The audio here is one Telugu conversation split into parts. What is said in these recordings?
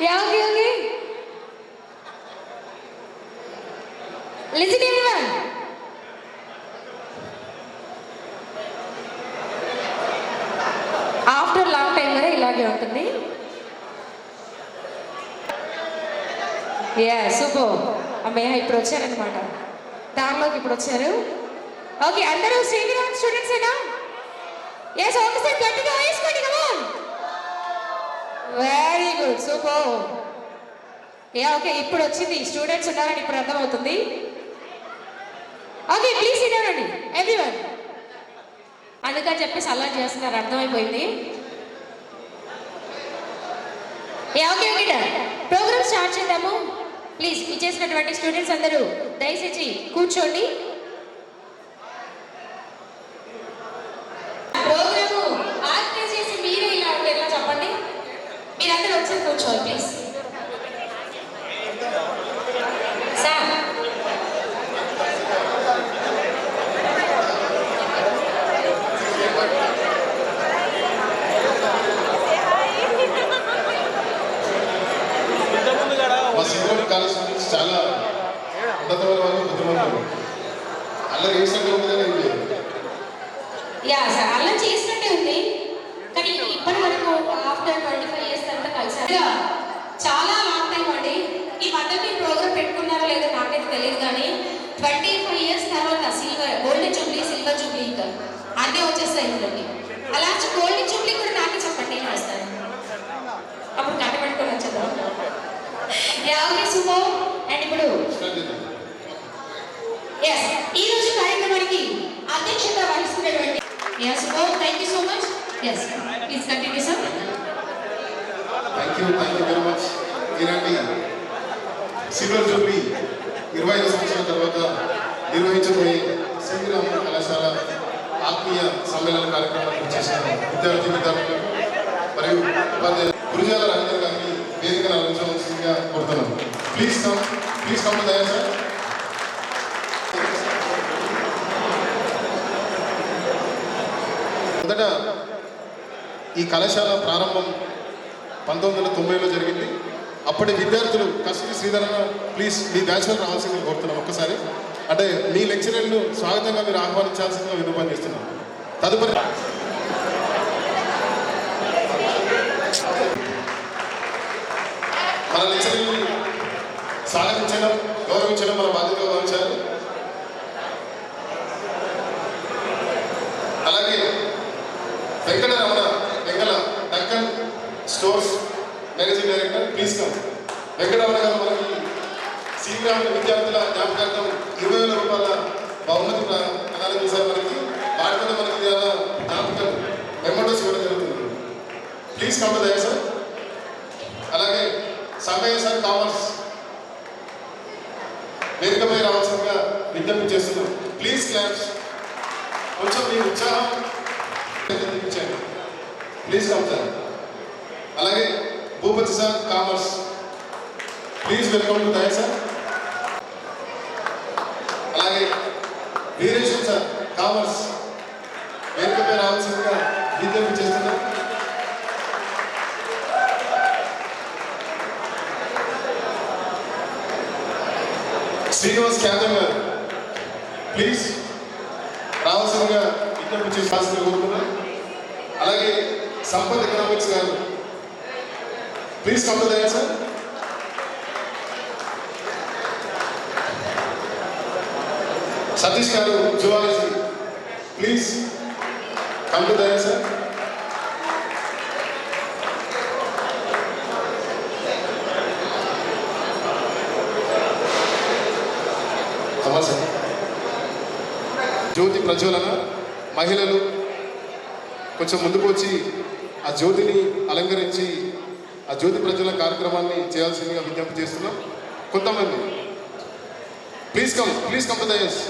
Yeah, okay, okay. Listen everyone. After long time వరే ఇలాగే ఉంటుంది. Yeah super. అమ్మయ్య ఇప్పుడు వచ్చారనమాట. దానిలోకి ఇప్పుడు వచ్చారు. ఓకే అందరూ శ్రీవిరామ్ స్టూడెంట్స్ ఏనా? yes ఒకసారి గట్టిగా వేసుకోండి come on. Very good super. Yeah okay ఇప్పుడు వచ్చింది స్టూడెంట్స్ ఉన్నారని ఇప్పుడు అర్థమవుతుంది. ఓకే ప్లీజ్ సిట్ డౌన్ అండి ఎవ్రీవన్. అందుకని చెప్పేసి అలా చేస్తున్నారు అర్థమైపోయింది. Yeah okay okay programme start చేద్దాము. ప్లీజ్ ఇచ్చేసినటువంటి స్టూడెంట్స్ అందరూ దయచేసి కూర్చోండి. ప్రోగ్రాము ఆర్గనైజ్ చేసి మీరే ఇలా ఉంటే ఎలా చెప్పండి. మీరందరూ వచ్చి కూర్చోవాలి ప్లీజ్. సార్ మా సింగరేణి కాలేజ్ స్టూడెంట్స్ చాలా ఉన్నతమైన వాళ్ళు బుద్ధిమంతులు. అల్లరి చేసినట్టు ఉంది కానీ ఏం లేదు. యా సార్ అలా చేసినట్టే ఉంది కానీ ఇప్పటి వరకు ఆఫ్టర్ 25 years తర్వాత కలిసారు. చాలా లాంగ్ టైం అండి. ఈ మధ్యకి ప్రోగ్రామ్ పెట్టుకున్నారో లేదో నాకైతే తెలియదు కానీ 25 years తర్వాత గోల్డెన్ జూబ్లీ సిల్వర్ జూబ్లీ ఇంకా అన్నీ వచ్చేస్తాయి ఇందులోకి. అలా గోల్డెన్ జూబ్లీ కూడా నాకే చెప్పండి నేను వస్తాను అప్పుడు కట్ట పెట్టుకొని వచ్చేద్దాం. Okay super. అండ్ ఇప్పుడు ఎస్ ఈ రోజు కార్యక్రమానికి అధ్యక్షత వహిస్తున్నటువంటి yes super thank you so much. Yes please continue sir. Thank you very much. ఈనాటి సిల్వర్ జూబ్లీ 25 సంవత్సరాల తర్వాత నిర్వహించబోయే శ్రీరామ కళాశాల ఆత్మీయ సమ్మేళన కార్యక్రమానికి చేసిన విద్యార్థులు మరియు ఉపాధ్యాయులు గురుజాల రంజన్ గారిని వేదికను అలంకరించవలసిందిగా కోరుతున్నాను. Please come to Daya sir. మొదట ఈ కళాశాల ప్రారంభం 1990లో జరిగింది. అప్పటి విద్యార్థులు కస్తూరి శ్రీధరన్న ప్లీజ్ మీ బ్యాచ్లో రావాల్సిందిగా కోరుతున్నాం. ఒక్కసారి అంటే మీ లెక్చరర్లు స్వాగతంగా మీరు ఆహ్వానించాల్సిందిగా విన్నపం చేస్తున్నాం. తదుపరి మన లెక్చరర్ని స్వాగతించడం గౌరవించడం మన బాధ్యతగా భావించారు. అలాగే Venkataramana Vengala Deccan stores managing director please come. Venkataramana గారు మనకి శ్రీరామ విద్యార్థుల జ్ఞాపకార్థం 20,000 రూపాయల బహుమతి ప్రదానం చేశారు. మనకి వాటి మీద మనకి జ్ఞాపకం మెమోటోస్ ఇవ్వడం జరుగుతుంది. Please come to Daya sir. అలాగే సమయ సార్ కామర్స్ వేదికపై రావాల్సిందిగా విజ్ఞప్తి చేస్తున్నాం. Please claps. కొంచెం మీ ఉత్సాహం చూపించండి. Please come sir. అలాగే Bhupathi sir commerce please welcome to Daya sir. అలాగే వీరేశ్వర్ సార్ కామర్స్ వేదికపై రావాల్సిందిగా విజ్ఞప్తి చేస్తున్నాం. శ్రీనివాస్ క్యాదర్ గారు ప్లీజ్ రావాల్సిందిగా విజ్ఞప్తి చేయాల్సిందిగా కోరుతున్నాం. అలాగే సంపత్ ఎకనామిక్స్ గారు please come to Daya sir. Satish గారు zoology please come to Daya sir. జ్యోతి ప్రజ్వలన మహిళలు కొంచెం ముందుకు వచ్చి ఆ జ్యోతిని అలంకరించి ఆ జ్యోతి ప్రజ్వలన కార్యక్రమాన్ని చేయాల్సిందిగా విజ్ఞప్తి చేస్తున్నాం. కొంతమంది ప్లీజ్ కమ్ టు ద ఎస్.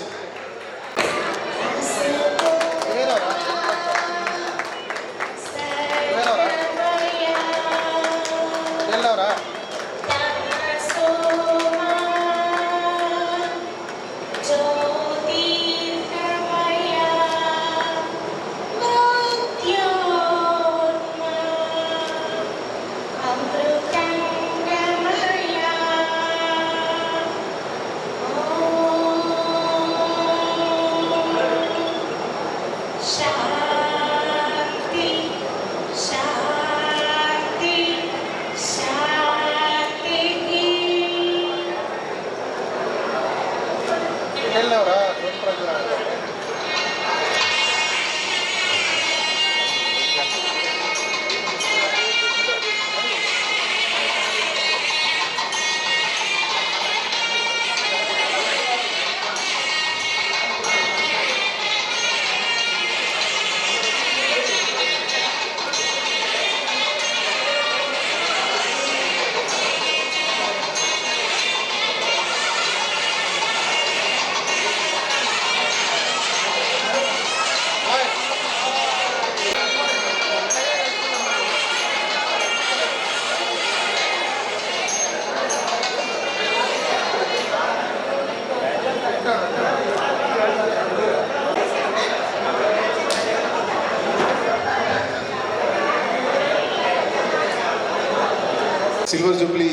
సిల్వర్ జూబ్లీ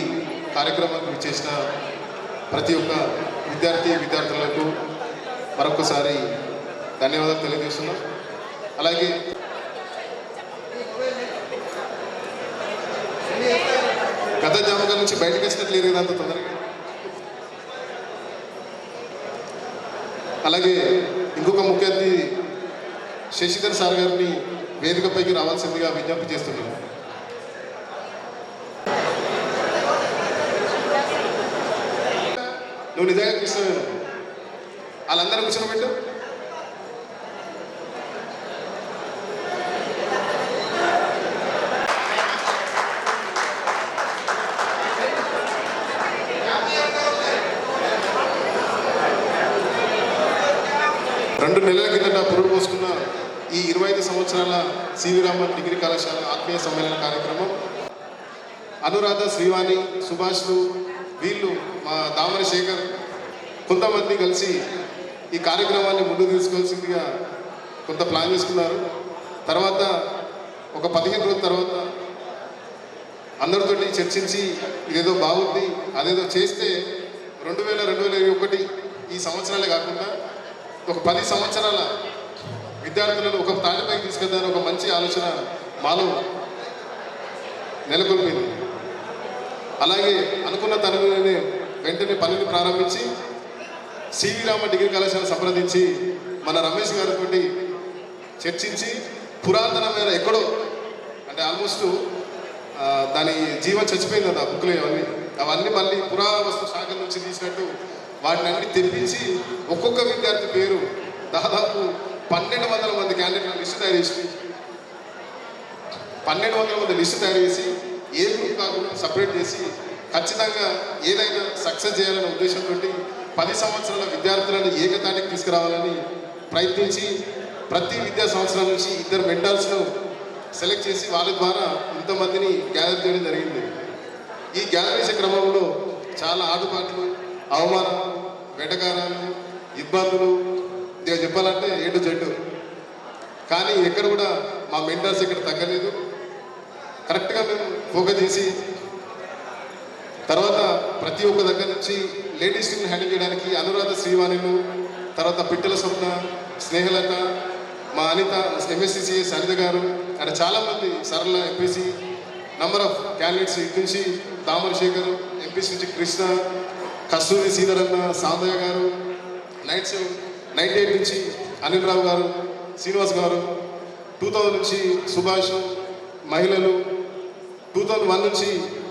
కార్యక్రమానికి చేసిన ప్రతి ఒక్క విద్యార్థులకు మరొకసారి ధన్యవాదాలు తెలియజేస్తున్నాం. అలాగే గత జ్ఞాపకాల నుంచి బయటకు వచ్చినట్లు లేదు అంత తొందరగా. అలాగే ఇంకొక ముఖ్య అతిథి శశిధర్ సార్ గారిని వేదికపైకి రావాల్సిందిగా విజ్ఞప్తి చేస్తున్నాను. నువ్వు నిజంగా కృష్ణవేను వాళ్ళందరూ కూర్చోబెట్టు. రెండు నెలల కిందట పురుడు పోసుకున్న ఈ 25 సంవత్సరాల సివి రామన్ డిగ్రీ కళాశాల ఆత్మీయ సమ్మేళన కార్యక్రమం అనురాధ, శ్రీవాణి, సుభాష్లు వీళ్ళు మా దామరి శేఖర్ కొంతమంది కలిసి ఈ కార్యక్రమాన్ని ముందుకు తీసుకోవాల్సిందిగా కొంత ప్లాన్ చేసుకున్నారు. తర్వాత ఒక 15 రోజుల తర్వాత అందరితోటి చర్చించి ఇదేదో బాగుంది, అదేదో చేస్తే 2021 ఈ సంవత్సరాలే కాకుండా ఒక 10 సంవత్సరాల విద్యార్థులను ఒక తాటిపైకి తీసుకెళ్తారని ఒక మంచి ఆలోచన మాలో నెలకొల్పింది. అలాగే అనుకున్న తనలోనే వెంటనే పనిని ప్రారంభించి సివి రామ డిగ్రీ కళాశాల సంప్రదించి మన రమేష్ గారితో చర్చించి పురాతనమైన ఎక్కడో అంటే ఆల్మోస్ట్ దాని జీవం చచ్చిపోయింది కదా బుక్లు అవన్నీ మళ్ళీ పురావస్తు శాఖ నుంచి తీసినట్టు వాటిని అన్ని తెప్పించి ఒక్కొక్క విద్యార్థి పేరు దాదాపు 1200 మంది క్యాండిడేట్ల లిస్టు తయారు చేసి 1200 మంది లిస్టు తయారు చేసి ఏ గ్రూప్ కాకుండా సపరేట్ చేసి ఖచ్చితంగా ఏదైనా సక్సెస్ చేయాలనే ఉద్దేశంతో 10 సంవత్సరాల విద్యార్థులను ఏకతాటికి తీసుకురావాలని ప్రయత్నించి ప్రతి విద్యా సంవత్సరం నుంచి 2 మెంటర్స్ను సెలెక్ట్ చేసి వాళ్ళ ద్వారా ఇంతమందిని గ్యాదర్ చేయడం జరిగింది. ఈ గ్యాదర్ చేసే క్రమంలో చాలా ఆటుపాట్లు, అవమానాలు, వెటకారాలు, ఇబ్బందులు చెప్పాలంటే ఏడు జడ్డు. కానీ ఎక్కడ కూడా మా మెంటర్స్ ఇక్కడ తగ్గలేదు. కరెక్ట్గా మేము ఫోకస్ చేసి తర్వాత ప్రతి ఒక్క దగ్గర నుంచి లేడీస్ టీమ్ని హ్యాండిల్ చేయడానికి అనురాధ, శ్రీవాణిలు, తర్వాత పిట్టల స్వప్న, స్నేహలత, మా అనిత, ఎంఎస్సిసిఎస్ అనిత గారు, అక్కడ చాలామంది సరళ ఎంపీసీ నంబర్ ఆఫ్ క్యాండిడేట్స్ ఇటు నుంచి దామర శేఖర్, ఎంపీసీ నుంచి కృష్ణ, కస్తూరి శ్రీధరన్న, సాంబయ్య గారు, నైట్ 98 నుంచి అనిల్ రావు గారు, శ్రీనివాస్ గారు, 2000 నుంచి సుభాష్, మహిళలు 2001 నుంచి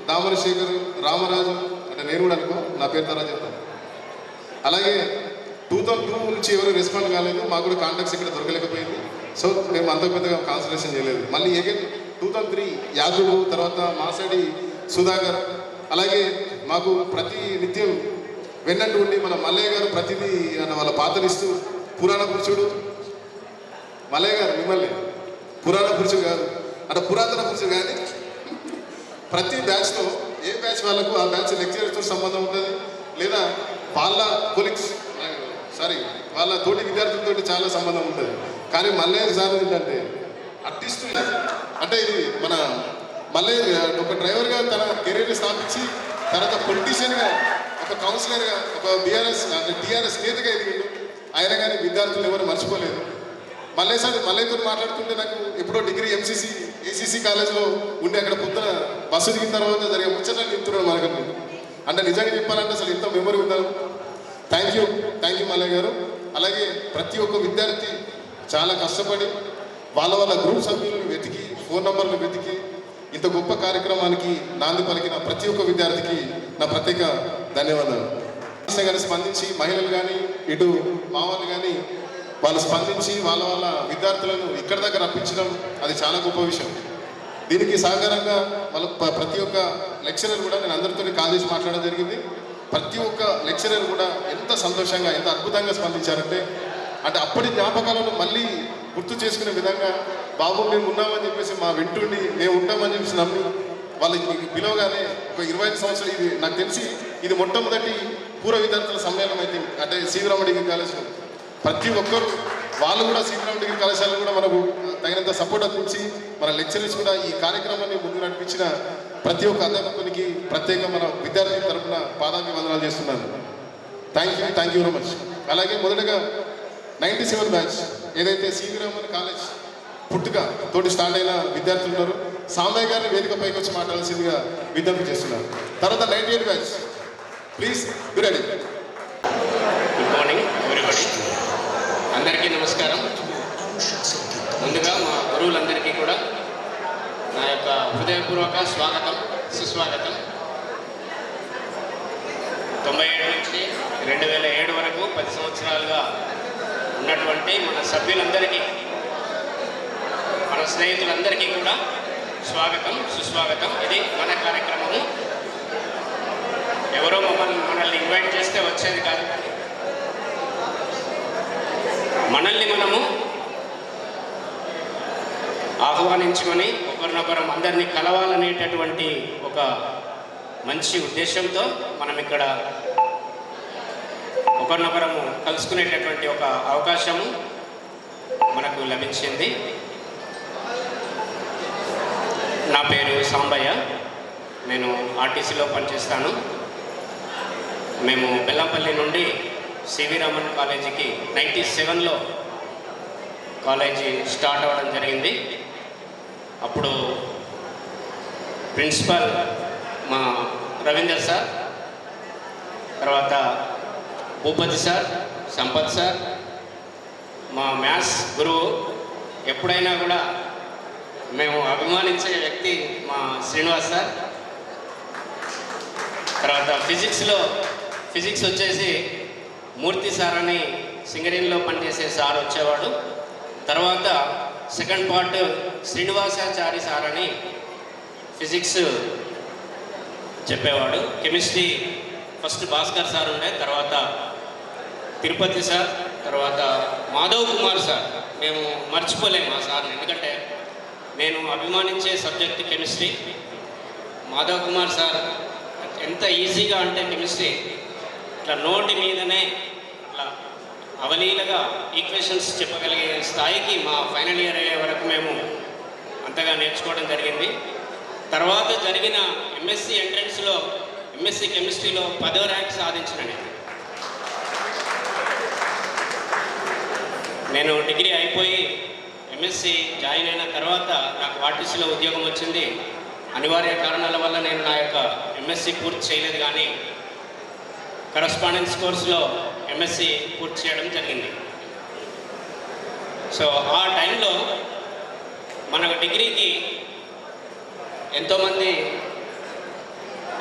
దామర శేఖర్, రామరాజు అంటే నేను కూడా అనుకో నా పేరు తర్వాత చెప్తాను. అలాగే 2002 నుంచి ఎవరు రెస్పాండ్ కాలేదు, మాకు కూడా కాంటాక్ట్స్ ఇక్కడ దొరకలేకపోయింది. సో మేము అంత పెద్దగా కాన్సన్ట్రేషన్ చేయలేదు. మళ్ళీ అగైన్ 2003 యాదవ్, తర్వాత మాసడి సుధాకర్. అలాగే మాకు ప్రతి నిత్యం వెన్నట్టు ఉండి మన మల్లయ్య గారు ప్రతిదీ అన్న వాళ్ళ పాత్రలు ఇస్తూ పురాణ పురుషుడు మల్లయ్య గారు, మిమ్మల్ని పురాణ పురుషుడు కాదు అంటే పురాతన పురుషుడు. కానీ ప్రతి బ్యాచ్లో ఏ బ్యాచ్ వాళ్ళకు ఆ బ్యాచ్ లెక్చరర్స్తో సంబంధం ఉంటుంది, లేదా వాళ్ళ కొలీగ్స్ వాళ్ళ తోటి విద్యార్థులతో చాలా సంబంధం ఉంటుంది. కానీ మల్లయ్య సార్ ఏంటంటే ఆర్టిస్టు అంటే ఇది మన మల్లయ్య ఒక డ్రైవర్గా తన కెరీర్ని స్థాపించి తర్వాత పొలిటీషియన్గా, ఒక కౌన్సిలర్గా, ఒక టీఆర్ఎస్ నేతగా ఎదిగిండు. ఆయన కానీ విద్యార్థులు ఎవరు మర్చిపోలేదు. మల్లయ్యతో మాట్లాడుతుంటే నాకు ఎప్పుడో డిగ్రీ ఎంసీసీ ఏసీసీ కాలేజ్లో ఉండి అక్కడ పొద్దున బస్సు దిగిన తర్వాత జరిగే ముచ్చట్లు చెప్తున్నాడు మనకు. అంటే నిజంగా చెప్పాలంటే అసలు ఎంత మెమరీ ఉందాం. థ్యాంక్ యూ మల్లయ్య గారు. అలాగే ప్రతి ఒక్క విద్యార్థి చాలా కష్టపడి వాళ్ళ గ్రూప్ సభ్యులను వెతికి, ఫోన్ నంబర్లు వెతికి ఇంత గొప్ప కార్యక్రమానికి నాంది పలికిన ప్రతి ఒక్క విద్యార్థికి నా ప్రత్యేక ధన్యవాదాలు. కానీ స్పందించి మహిళలు కానీ ఇటు మా వాళ్ళు కానీ వాళ్ళు స్పందించి వాళ్ళ విద్యార్థులను ఇక్కడ దగ్గర రప్పించడం అది చాలా గొప్ప విషయం. దీనికి సహకారంగా వాళ్ళ ప్రతి ఒక్క లెక్చరర్ కూడా నేను అందరితో కాల్ చేసి మాట్లాడడం జరిగింది. ప్రతి ఒక్క లెక్చరర్ కూడా ఎంత సంతోషంగా, ఎంత అద్భుతంగా స్పందించారంటే అప్పటి జ్ఞాపకాలను మళ్ళీ గుర్తు చేసుకునే విధంగా బాబు మేము ఉన్నామని చెప్పేసి మా వెంటుండి మేము ఉంటామని చెప్పేసి నమ్మి వాళ్ళకి పిలవగానే ఒక 25 సంవత్సరాలు ఇది నాకు తెలిసి ఇది మొట్టమొదటి పూర్వ విద్యార్థుల సమ్మేళనం అయితే అంటే సివి రామ డిగ్రీ కాలేజ్లో ప్రతి ఒక్కరు వాళ్ళు కూడా సివి రామ డిగ్రీ కళాశాలలో కూడా మనకు తగినంత సపోర్ట్ అందించి మన లెక్చరర్స్ కూడా ఈ కార్యక్రమాన్ని ముందు నడిపించిన ప్రతి ఒక్క అధ్యాపకునికి ప్రత్యేక మన విద్యార్థి తరఫున పాదాభివందనాలు చేస్తున్నాను. Thank you very much. అలాగే మొదటగా 97 బ్యాచ్ ఏదైతే సివి రామన్ కాలేజ్ పుట్టుక తోటి స్టార్ట్ అయిన విద్యార్థులు ఉన్నారు, సామయ్య గారిని వేదిక పైకి వచ్చి మాట్లాడాల్సిందిగా విజ్ఞప్తి చేస్తున్నారు. తర్వాత 98 batch please you ready. Good morning everybody, అందరికీ నమస్కారం. ముందుగా మా గురువులందరికీ కూడా నా యొక్క హృదయపూర్వక స్వాగతం, సుస్వాగతం. 97 నుంచి 2007 వరకు 10 సంవత్సరాలుగా ఉన్నటువంటి మన సభ్యులందరికీ, మన స్నేహితులందరికీ కూడా స్వాగతం, సుస్వాగతం. ఇది మన కార్యక్రమము. ఎవరో మనల్ని ఇన్వైట్ చేస్తే వచ్చేది కాదు, కానీ మనల్ని మనము ఆహ్వానించుకొని ఒకరినొకరం అందరినీ కలవాలనేటటువంటి ఒక మంచి ఉద్దేశంతో మనం ఇక్కడ ఒకరినొకరము కలుసుకునేటటువంటి ఒక అవకాశము మనకు లభించింది. నా పేరు సాంబయ్య, నేను ఆర్టీసీలో పనిచేస్తాను. మేము బెల్లంపల్లి నుండి సివి రామన్ కాలేజీకి 97లో కాలేజీ స్టార్ట్ అవ్వడం జరిగింది. అప్పుడు ప్రిన్సిపల్ మా రవీందర్ సార్, తర్వాత భూపతి సార్, సంపత్ సార్, మా మ్యాథ్స్ గురువు. ఎప్పుడైనా కూడా మేము అభిమానించే వ్యక్తి మా శ్రీనివాస్ సార్. తర్వాత ఫిజిక్స్ వచ్చేసి మూర్తి సార్ అని సింగరేణిలో పనిచేసే సార్ వచ్చేవాడు. తర్వాత సెకండ్ పార్ట్ శ్రీనివాసాచారి సార్ అని ఫిజిక్స్ చెప్పేవాడు. కెమిస్ట్రీ ఫస్ట్ భాస్కర్ సార్ ఉండే, తర్వాత తిరుపతి సార్, తర్వాత మాధవ్ కుమార్ సార్. మేము మర్చిపోలేము ఆ సార్ని, ఎందుకంటే నేను అభిమానించే subject chemistry. Madhav Kumar sir ఎంత ఈజీగా అంటే కెమిస్ట్రీ ఇట్లా నోటి మీదనే ఇట్లా అవలీలగా ఈక్వేషన్స్ చెప్పగలిగే స్థాయికి మా ఫైనల్ ఇయర్ అయ్యే వరకు మేము అంతగా నేర్చుకోవడం జరిగింది. తర్వాత జరిగిన ఎంఎస్సి ఎంట్రన్స్లో ఎంఎస్సి కెమిస్ట్రీలో 10వ ర్యాంక్ సాధించిన నేను డిగ్రీ అయిపోయి ఎంఎస్సి జాయిన్ అయిన తర్వాత నాకు ఆర్టీసీలో ఉద్యోగం వచ్చింది. అనివార్య కారణాల వల్ల నేను నా యొక్క ఎంఎస్సి పూర్తి చేయలేదు, కానీ కరస్పాండెన్స్ కోర్సులో ఎంఎస్సి పూర్తి చేయడం జరిగింది. సో ఆ టైంలో మన డిగ్రీకి ఎంతోమంది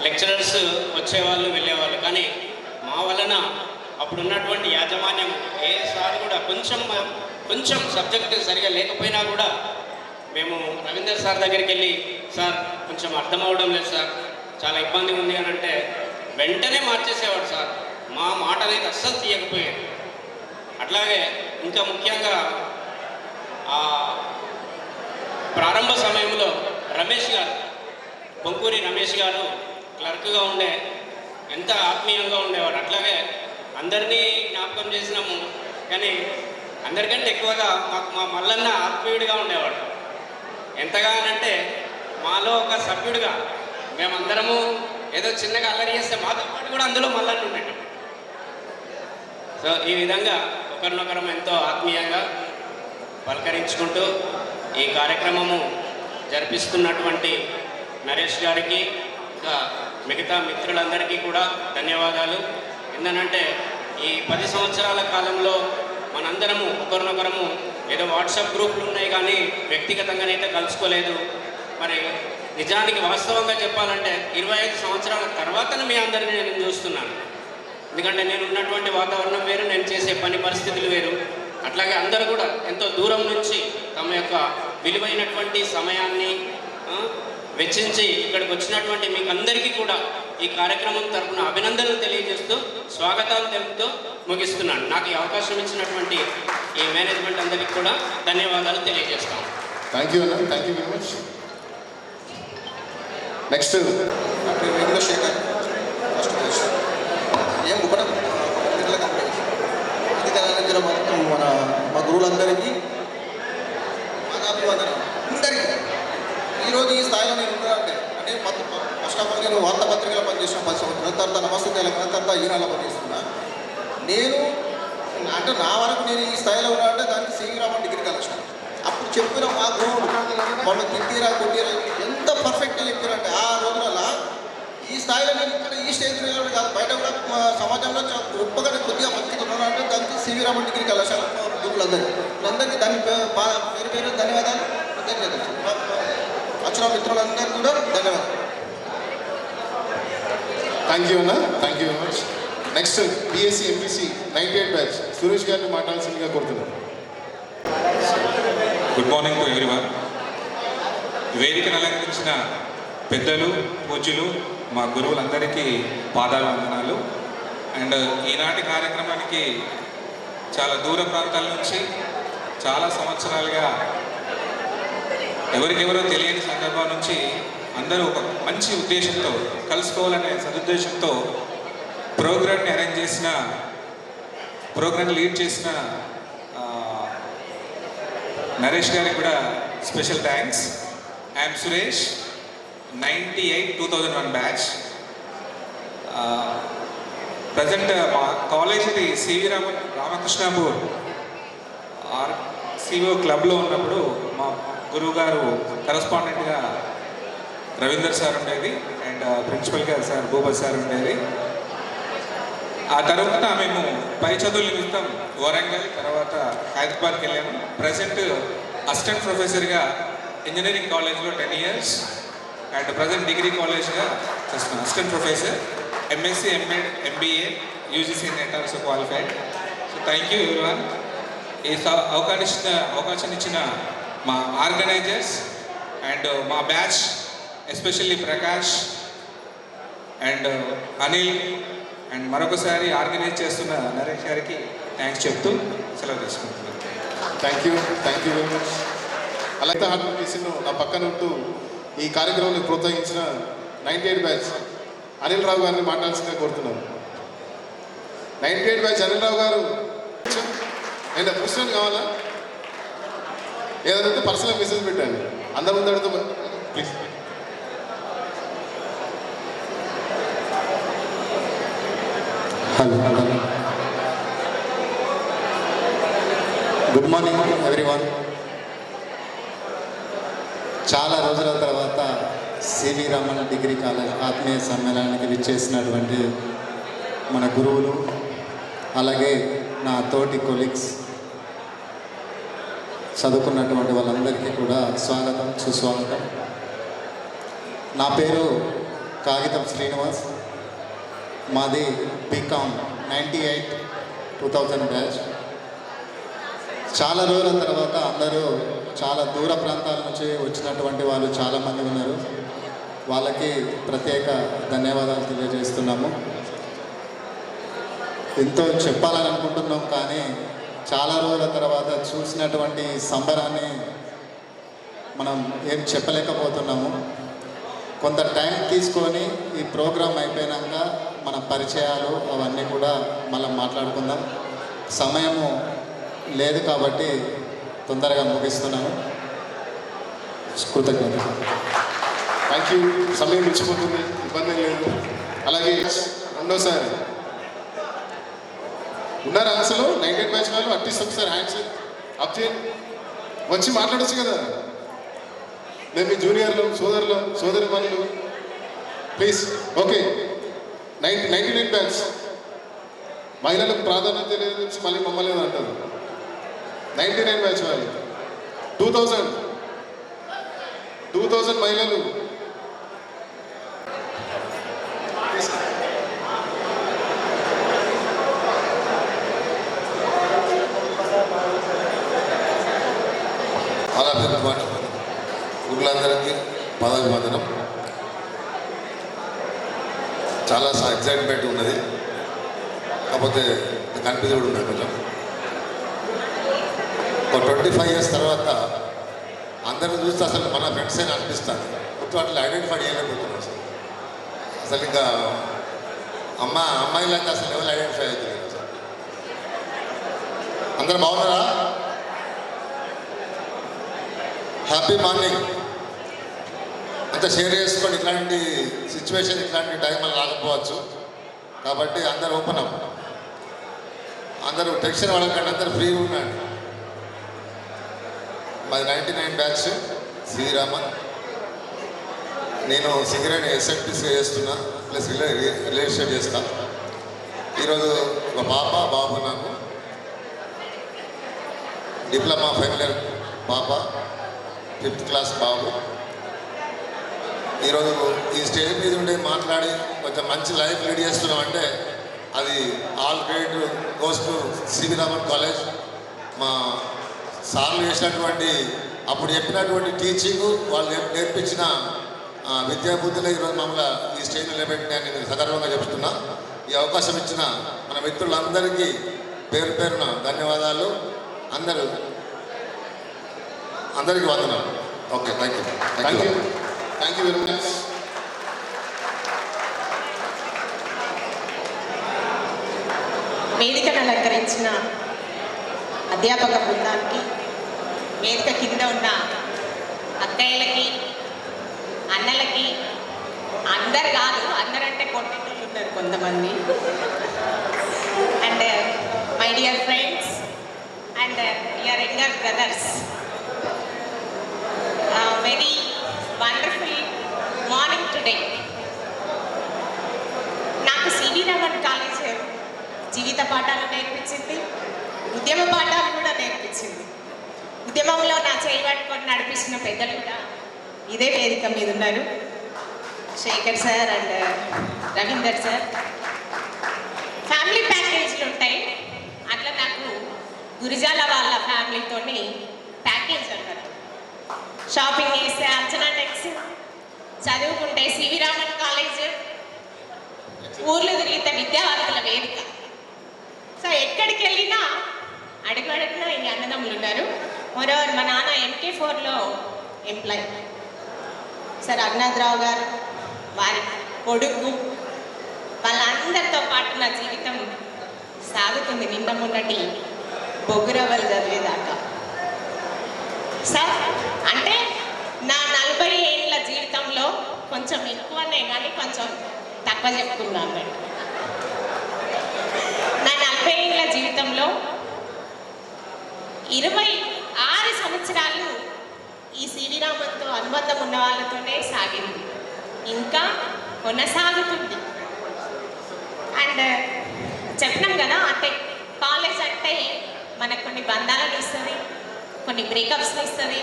లెక్చరర్స్ వచ్చేవాళ్ళు, వెళ్ళేవాళ్ళు. కానీ మా వలన అప్పుడున్నటువంటి యాజమాన్యం ఏ సార్ కూడా కొంచెం సబ్జెక్ట్ సరిగా లేకపోయినా కూడా మేము రవీందర్ సార్ దగ్గరికి వెళ్ళి, సార్ కొంచెం అర్థం అవ్వడం లేదు సార్, చాలా ఇబ్బంది ఉంది అని అంటే వెంటనే మార్చేసేవాడు సార్. మా మాట అనేది అస్సలు తీయకపోయేది. అట్లాగే ఇంకా ముఖ్యంగా ఆ ప్రారంభ సమయంలో రమేష్ గారు, బొంకూరి రమేష్ గారు క్లర్క్గా ఉండే ఎంత ఆత్మీయంగా ఉండేవాడు. అట్లాగే అందరినీ జ్ఞాపకం చేసినాము, కానీ అందరికంటే ఎక్కువగా మాకు మా మల్లన్న ఆత్మీయుడిగా ఉండేవాడు. ఎంతగా అంటే మాలో ఒక సభ్యుడిగా మేమందరము ఏదో చిన్నగా అల్లరి చేస్తే మాతో పాటు కూడా అందులో మల్లన్న ఉండేది. సో ఈ విధంగా ఒకరినొకరం ఎంతో ఆత్మీయంగా పలకరించుకుంటూ ఈ కార్యక్రమము జరిపిస్తున్నటువంటి నరేష్ గారికి, ఇంకా మిగతా మిత్రులందరికీ కూడా ధన్యవాదాలు. ఎందుకంటే ఈ 10 సంవత్సరాల కాలంలో మనందరము ఒకరినొకరము ఏదో వాట్సాప్ గ్రూపులు ఉన్నాయి, కానీ వ్యక్తిగతంగానైతే కలుసుకోలేదు. మరి నిజానికి వాస్తవంగా చెప్పాలంటే 25 సంవత్సరాల తర్వాత మీ అందరినీ నేను చూస్తున్నాను. ఎందుకంటే నేను ఉన్నటువంటి వాతావరణం వేరు, నేను చేసే పని పరిస్థితులు వేరు. అట్లాగే అందరూ కూడా ఎంతో దూరం నుంచి తమ యొక్క విలువైనటువంటి సమయాన్ని వెచ్చించి ఇక్కడికి వచ్చినటువంటి మీకు అందరికీ కూడా ఈ కార్యక్రమం తరఫున అభినందనలు తెలియజేస్తూ స్వాగతాలు తెలుపుతూ ముగిస్తున్నాను. నాకు ఈ అవకాశం ఇచ్చినటువంటి ఈ మేనేజ్మెంట్ అందరికీ కూడా ధన్యవాదాలు తెలియజేస్తాను. థ్యాంక్ యూ అన్న, thank you very much. Next Venkatashekar, first ఏం ఒకట అధికారుల మా గురువులందరికీ మా అభివందనం. అందరికీ ఈరోజు ఈ స్థాయిలో నేను ఉన్నానంటే ఫస్ట్ ఆఫ్ ఆల్ నేను వార్తాపత్రికలో పనిచేసిన 10 సంవత్సరాల తర్వాత నమస్తే తెలంగాణ తర్వాత ఈనాడులో పనిచేస్తున్నా. నేను అంటే నా వరకు నేను ఈ స్థాయిలో ఉన్నా అంటే దానికి సివి రామన్ డిగ్రీ కలెక్షన్. అప్పుడు చెప్పిన మా గురువులు వాళ్ళు తిట్టిరా కొట్టిరా ఎంత పర్ఫెక్ట్గా చెప్పారంటే ఆ రోజులలో ఈ స్థాయిలో నేను ఇక్కడ ఈ స్టేజ్ మీద కాదు బయట కూడా సమాజంలో గొప్పగా కొద్దిగా మంచిగా ఉన్నాను అంటే దానికి సివి రామన్ డిగ్రీ కళాశాల గురువులందరికీ దాని పేరు పేరు ధన్యవాదాలు వచ్చిన మిత్రులందరికీ కూడా ధన్యవాదాలు. థ్యాంక్ యూ అన్న, thank you very much. Next BSc MPC 98 batch Suresh గారిని మాట్లాడాల్సిందిగా కోరుతున్నాను. Good morning to everyone. వేదికను అలంకరించిన పెద్దలు, పూజ్యులు, మా గురువులందరికీ పాదాభివందనాలు. అండ్ ఈనాటి కార్యక్రమానికి చాలా దూర ప్రాంతాల నుంచి చాలా సంవత్సరాలుగా ఎవరికెవరో తెలియని సందర్భం నుంచి అందరూ ఒక మంచి ఉద్దేశంతో కలుసుకోవాలనే సదుద్దేశంతో ప్రోగ్రామ్ని అరేంజ్ చేసిన, ప్రోగ్రామ్ లీడ్ చేసిన నరేష్ గారికి కూడా special thanks. I'm Suresh, 98 2001 batch. Present మా కాలేజ్ ఇది సివి రామకృష్ణాపూర్ సిఓ క్లబ్లో ఉన్నప్పుడు మా గురువు గారు కరస్పాండెంట్గా రవీందర్ సార్ ఉండేది అండ్ ప్రిన్సిపల్గా సార్ భూపత్ సార్ ఉండేది. ఆ తర్వాత మేము పై చదువుల నిమిత్తం వరంగల్ తర్వాత హైదరాబాద్కి వెళ్ళాము. ప్రజెంట్ అసిస్టెంట్ ప్రొఫెసర్గా ఇంజనీరింగ్ కాలేజ్లో 10 years అండ్ ప్రజెంట్ డిగ్రీ కాలేజ్గా చేస్తున్నాను. Assistant professor, MSc, MEd, MBA, UGC net also qualified. So thank you everyone. ఈ అవకాశం ఇచ్చిన మా ఆర్గనైజర్స్ అండ్ మా batch especially Prakash and Anil and మరొకసారి ఆర్గనైజ్ చేస్తున్న నరేష్ గారికి థ్యాంక్స్ చెప్తూ సెలవు తీసుకుంటున్నాను. Thank you very much. అలాగే హార్డ్ వర్క్ చేసిన నా పక్కన ఉంటూ ఈ కార్యక్రమాన్ని ప్రోత్సహించిన 98 బ్యాచ్ అనిల్ రావు గారిని మాట్లాడాల్సిందిగా కోరుతున్నాను. 98 బ్యాచ్ అనిల్ రావు గారు నేను పుస్తకం కావాలా ఏదంటే పర్సనల్ మెసేజ్ పెట్టాను అందరి ముందు అడుగుతూ please. Hello good morning everyone. చాలా రోజుల తర్వాత సివి రామన్ డిగ్రీ కాలేజ్ ఆత్మీయ సమ్మేళనానికి విచ్చేసినటువంటి మన గురువులు అలాగే నా తోటి కొలీగ్స్ చదువుకున్నటువంటి వాళ్ళందరికీ కూడా స్వాగతం, సుస్వాగతం. నా పేరు కాగితం శ్రీనివాస్, మాది బీకామ్ 98 2000 బ్యాచ్. చాలా రోజుల తర్వాత అందరూ చాలా దూర ప్రాంతాల నుంచి వచ్చినటువంటి వాళ్ళు చాలామంది ఉన్నారు. వాళ్ళకి ప్రత్యేక ధన్యవాదాలు తెలియజేస్తున్నాము. ఎంతో చెప్పాలని అనుకుంటున్నాం కానీ చాలా రోజుల తర్వాత చూసినటువంటి సంబరాన్ని మనం ఏం చెప్పలేకపోతున్నాము. కొంత టైం తీసుకొని ఈ ప్రోగ్రాం అయిపోయాక మన పరిచయాలు అవన్నీ కూడా మళ్ళీ మాట్లాడుకుందాం. సమయము లేదు కాబట్టి తొందరగా ముగిస్తున్నాను. కృతజ్ఞతలు. Thank you. సమయం మించిపోతుంది, ఇబ్బంది లేదు. అలాగే రెండోసారి ఉన్నారా అసలు 98 బ్యాచ్ వాళ్ళు అట్లీస్ట్ ఒకసారి హ్యాండ్స్ అప్ చేయండి, వచ్చి మాట్లాడచ్చు కదా. నేను మీ జూనియర్లు, సోదరి మనులు ప్లీజ్. ఓకే, 99 బ్యాచ్ మహిళలకు ప్రాధాన్యత లేదు మళ్ళీ మమ్మల్ని అంటారు. 99 బ్యాచ్ వాళ్ళు 2000 మహిళలు అలా పెద్దపాటు గురువులందరికీ పాదాభివందనం. చాలా ఎక్సైట్మెంట్ ఉన్నది, కాకపోతే కన్ఫ్యూజ్ కూడా ఉన్నది కొంచెం. ఒక 25 years తర్వాత అందరిని చూస్తే అసలు మన ఫ్రెండ్స్ అని అనిపిస్తాను. మొత్తం అట్లా ఐడెంటిఫై చేయలేకపోతున్నాం అసలు ఇంకా అమ్మాయిలంటే అసలు ఎవరు ఐడెంటిఫై అవుతుంది. అందరు బాగున్నారా? Happy morning. అంతా షేర్ చేసుకొని ఇట్లాంటి సిచ్యువేషన్ ఇట్లాంటి టైం అని రాకపోవచ్చు. కాబట్టి అందరూ ఓపెన్ అప్, అందరూ టెన్షన్ పడకండి, అందరూ ఫ్రీగా ఉండండి. మాది 99 బ్యాచ్ శ్రీరామన్. నేను సింగరేణి ఎస్ఎన్టీసీగా చేస్తున్నా, ప్లస్ రియల్ ఎస్టేట్ చేస్తాను. ఈరోజు ఒక పాప బాబు, నాకు డిప్లొమా ఫైనల్ ఇయర్ పాప, 5th క్లాస్ బాబు. ఈరోజు ఈ స్టేజ్ మీద ఉండి మాట్లాడి కొంచెం మంచి లైఫ్ లీడ్ చేస్తున్నాం అంటే అది all credit goes to CV Raman college. మా సార్లు చేసినటువంటి, అప్పుడు చెప్పినటువంటి టీచింగ్, వాళ్ళు నేర్పించిన విద్యాబుద్ధులు ఈరోజు మమ్మల్ని ఈ స్టేజ్ నిలబెట్టిన నేను సగర్వంగా చెప్తున్నా. ఈ అవకాశం ఇచ్చిన మన మిత్రులందరికీ పేరు పేరున ధన్యవాదాలు. అందరికీ వందనాలు. Okay, thank you. Thank you very much. వేదికను అలంకరించిన అధ్యాపక బృందానికి, వేదిక కింద ఉన్న అక్కయ్యలకి, అన్నలకి, అందరు కాదు, అందరంటే కొట్టేటోళ్ళు ఉన్నారు కొంతమంది, and my dear friends and your younger brothers, very wonderful morning today. నాకు సివి రామన్ కాలేజ్ జీవిత పాఠాలు నేర్పించింది, ఉద్యమ పాఠాలు కూడా నేర్పించింది. ఉద్యమంలో నా చేయి పట్టుకొని నడిపించిన పెద్దలు కూడా ఇదే వేదిక మీద ఉన్నారు, Shekar sir and Ravinder sir. Family ప్యాకేజీలు ఉంటాయి, అట్లా నాకు గురిజాల వాళ్ళ ఫ్యామిలీతోని ప్యాకేజ్ అన్నారు. షాపింగ్ చేస్తే అర్చనా టెక్స్, చదువుకుంటే సివి రామన్ కాలేజ్, ఊర్లు తిరిగితే విద్యావంతుల వేదిక. సో ఎక్కడికి వెళ్ళినా అడుగున ఈ అన్నదమ్ములు ఉన్నారు. మరోవర్ మా నాన్న MK4లో ఎంప్లాయ్, సార్ రఘునాథరావు గారు, వారి కొడుకు, వాళ్ళందరితో పాటు నా జీవితం సాగుతుంది నిన్న మొన్నటి బొగ్గురవ్వలు చదివేదాకా. సార్ అంటే నా 40 ఏళ్ళ జీవితంలో కొంచెం ఎక్కువనే కానీ కొంచెం తక్కువ చెప్పుకున్నాను. నా 40 ఏళ్ళ జీవితంలో 26 సంవత్సరాలు ఈ సివి రామన్తో అనుబంధం ఉన్న వాళ్ళతోనే సాగింది, ఇంకా కొనసాగుతుంది. అండ్ చెప్పినాం కదా, అంటే కాలేజ్ అంటే మనకు కొన్ని బంధాలను ఇస్తుంది, కొన్ని బ్రేకప్స్ని ఇస్తుంది,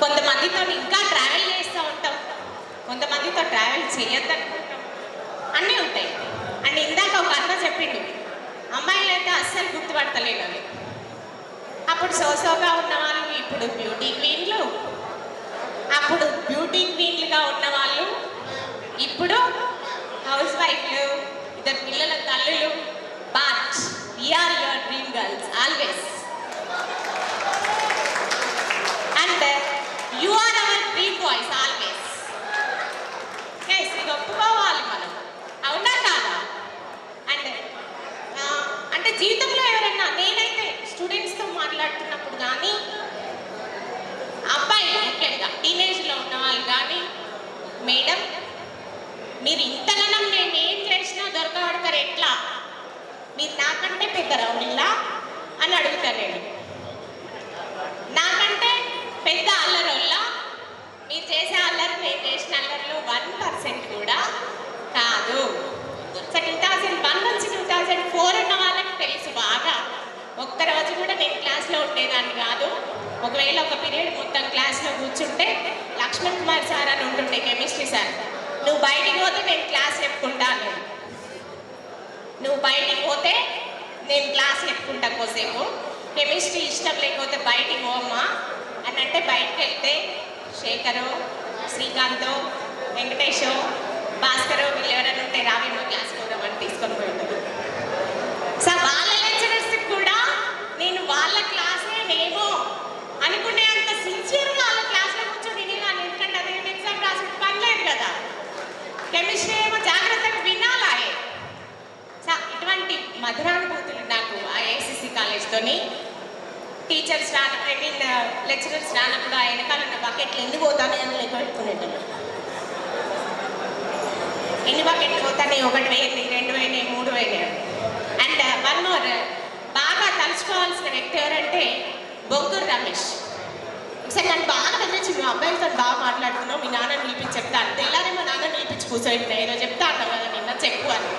కొంతమందితో ఇంకా ట్రావెల్ చేస్తూ ఉంటాం, కొంతమందితో ట్రావెల్ చేయొద్దనుకుంటాం, అన్నీ ఉంటాయి. అండ్ ఇందాక ఒక అన్న చెప్పిండు, అమ్మాయిలు అయితే అస్సలు గుర్తుపడతలేను అని. అప్పుడు సోసోగా ఉన్న వాళ్ళు ఇప్పుడు బ్యూటీ క్వీన్లు, అప్పుడు బ్యూటీ క్వీన్లుగా ఉన్న వాళ్ళు ఇప్పుడు హౌస్ వైఫ్లు, 2 పిల్లల తల్లులు. But we are your dream girls always, and you are our dream boys always. ఇది ఒప్పుకోవాలి మనం, అవునా కాదా? అండ్ అంటే జీవితంలో ఎవరన్నా, నేనైతే స్టూడెంట్స్తో మాట్లాడుతున్నప్పుడు కానీ, అబ్బాయిలు ముఖ్యంగా టీనేజ్లో ఉన్న వాళ్ళు కానీ, మేడం మీరు ఇంతగానం నేను ఏం చేసినా దొరకబడతారు ఎట్లా, మీరు నాకంటే పెద్ద రౌడీలా అని అడుగుతాను నేను. నాకంటే పెద్ద అల్లరోళ్ళ, మీరు చేసే అల్లరి నేను చేసిన అల్లరిలో 1% కూడా కాదు. సో 2001 నుంచి 2004 ఉన్న వాళ్ళకి తెలుసు బాగా. ఒక్కరోజు కూడా నేను క్లాస్లో ఉండేదాన్ని కాదు. ఒకవేళ ఒక పీరియడ్ మొత్తం క్లాస్లో కూర్చుంటే లక్ష్మణ్ కుమార్ సార్ అని ఉంటుండే, కెమిస్ట్రీ సార్, నువ్వు బయటికి పోతే నేను క్లాస్ చెప్పుకుంటాను, నువ్వు బయటికి పోతే నేను క్లాస్ చెప్పుకుంటా కోసేపు, కెమిస్ట్రీ ఇష్టం లేకపోతే బయటికి పోమ్మా అని అంటే బయటకు వెళ్తే శేఖరు, శ్రీకాంత్, వెంకటేష్, భాస్కర్ వీళ్ళు ఎవరైనా ఉంటే రావేమో క్లాస్ పోదామని తీసుకొని పోయింది. సో వాళ్ళ లెక్చరర్స్కి కూడా నేను వాళ్ళ క్లాసేనేమో అనుకునే అంత సిన్సియర్గా వాళ్ళ క్లాస్లో కూర్చొని వినేదాన్ని. ఎందుకంటే అదే ఎగ్జామ్ రాసి పని లేదు కదా, కెమిస్ట్రీ ఏమో జాగ్రత్తగా వినాలాయే. సో ఇటువంటి మధురానుభూతులు నాకు ఆ ఏసీసీ కాలేజ్తోని. టీచర్స్ లెక్చరర్స్ రానప్పుడు ఆ వెనకాల ఉన్న బకెట్లు ఎందుకు పోతాను అని లెక్క పెట్టుకునేటప్పుడు. ఎన్ని బకెట్లు పోతాయి, 1 వేయండి, 2 వేయండి, 3 వేయండి. అండ్ వన్ మోర్, బాగా తలుచుకోవాల్సిన వ్యక్తి ఎవరంటే బొంకూరు రమేష్. ఒకసారి నన్ను బాగా బెదిరించి, మీ అబ్బాయిలతో బాగా మాట్లాడుతున్నావు, మీ నాన్న పిలిపించి చెప్తాను. తెల్లారే మా నాన్న పిలిపించి కూర్చోండి, ఏదో చెప్తా అన్నావు కదా నిన్న, చెప్పు అని.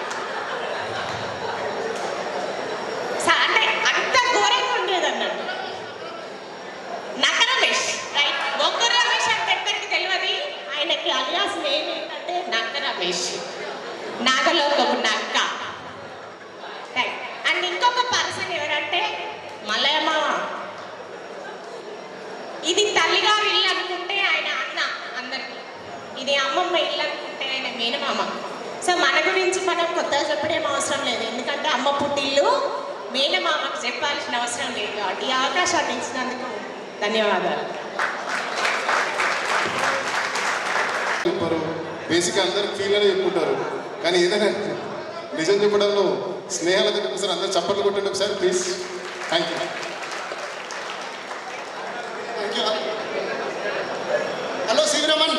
అంటే అంత ఘోరంగా ఉండేది అన్నాడు నక్క రమేష్. రైట్, బొంకూరు రమేష్ అంటే ఎక్కడికి తెలియదు, ఆయనకి అలియాస్ నేమ్ ఏంటంటే నక్క రమేష్, నాగలోకపు నక్క. రైట్. అండ్ ఇంకొక పర్సన్ ఎవరంటే మల్లయ్య మామ. ఇది తల్లిగారి ఇల్లు అనుకుంటే ఆయన అన్న అందరికి, ఇది అమ్మమ్మ ఇల్లు అనుకుంటే ఆయన మేనమామ. సో మన గురించి మనం కొత్తగా చెప్పడేం అవసరం లేదు, ఎందుకంటే అమ్మ పుట్టిల్లు మేనమామకు చెప్పాల్సిన అవసరం లేదు. కాబట్టి ఈ అవకాశాన్ని ఇచ్చినందుకు ధన్యవాదాలు. చెప్పారు బేసిక్గా అందరు ఫీల్ అని చెప్పుకుంటారు, కానీ ఏదైనా నిజం చెప్పడంలో స్నేహాల దగ్గర ఒకసారి అందరు చప్పట్లు కొట్టండి ఒకసారి please. Thank you. Hello Sivaraman,